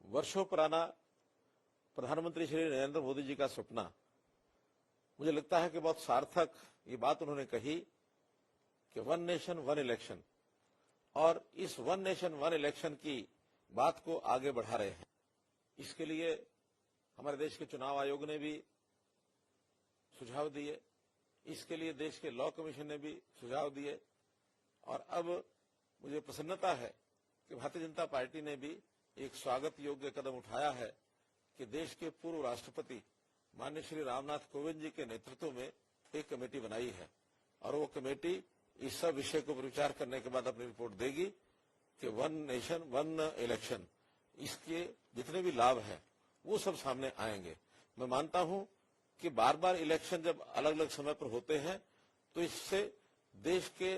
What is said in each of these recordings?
वर्षों पुराना प्रधानमंत्री श्री नरेंद्र मोदी जी का सपना, मुझे लगता है कि बहुत सार्थक ये बात उन्होंने कही कि वन नेशन वन इलेक्शन, और इस वन नेशन वन इलेक्शन की बात को आगे बढ़ा रहे हैं। इसके लिए हमारे देश के चुनाव आयोग ने भी सुझाव दिए, इसके लिए देश के लॉ कमीशन ने भी सुझाव दिए, और अब मुझे प्रसन्नता है कि भारतीय जनता पार्टी ने भी एक स्वागत योग्य कदम उठाया है कि देश के पूर्व राष्ट्रपति माननीय श्री रामनाथ कोविंद जी के नेतृत्व में एक कमेटी बनाई है, और वो कमेटी इस सब विषय को विचार करने के बाद अपनी रिपोर्ट देगी कि वन नेशन वन इलेक्शन, इसके जितने भी लाभ हैं वो सब सामने आएंगे। मैं मानता हूं कि बार बार इलेक्शन जब अलग अलग समय पर होते हैं तो इससे देश के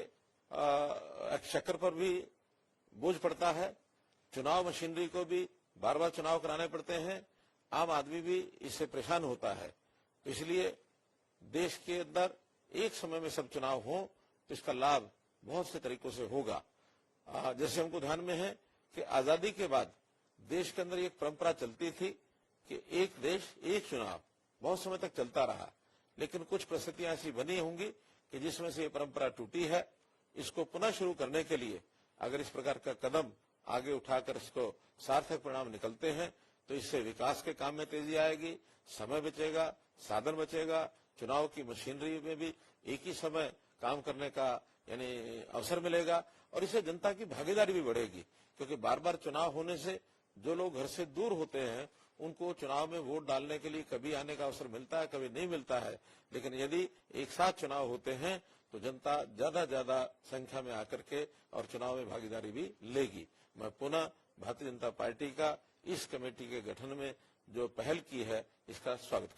एक्सचेकर पर भी बोझ पड़ता है, चुनाव मशीनरी को भी बार बार चुनाव कराने पड़ते हैं, आम आदमी भी इससे परेशान होता है। तो इसलिए देश के अंदर एक समय में सब चुनाव हो तो इसका लाभ बहुत से तरीकों से होगा। जैसे हमको ध्यान में है कि आजादी के बाद देश के अंदर एक परंपरा चलती थी कि एक देश एक चुनाव बहुत समय तक चलता रहा, लेकिन कुछ परिस्थितियां ऐसी बनी होंगी कि जिसमें से ये परंपरा टूटी है। इसको पुनः शुरू करने के लिए अगर इस प्रकार का कदम आगे उठाकर इसको सार्थक परिणाम निकलते हैं तो इससे विकास के काम में तेजी आएगी, समय बचेगा, साधन बचेगा, चुनाव की मशीनरी में भी एक ही समय काम करने का यानी अवसर मिलेगा, और इससे जनता की भागीदारी भी बढ़ेगी। क्योंकि बार बार चुनाव होने से जो लोग घर से दूर होते हैं उनको चुनाव में वोट डालने के लिए कभी आने का अवसर मिलता है, कभी नहीं मिलता है, लेकिन यदि एक साथ चुनाव होते हैं तो जनता ज्यादा संख्या में आकर के और चुनाव में भागीदारी भी लेगी। मैं पुनः भारतीय जनता पार्टी का इस कमेटी के गठन में जो पहल की है इसका स्वागत करता हूं।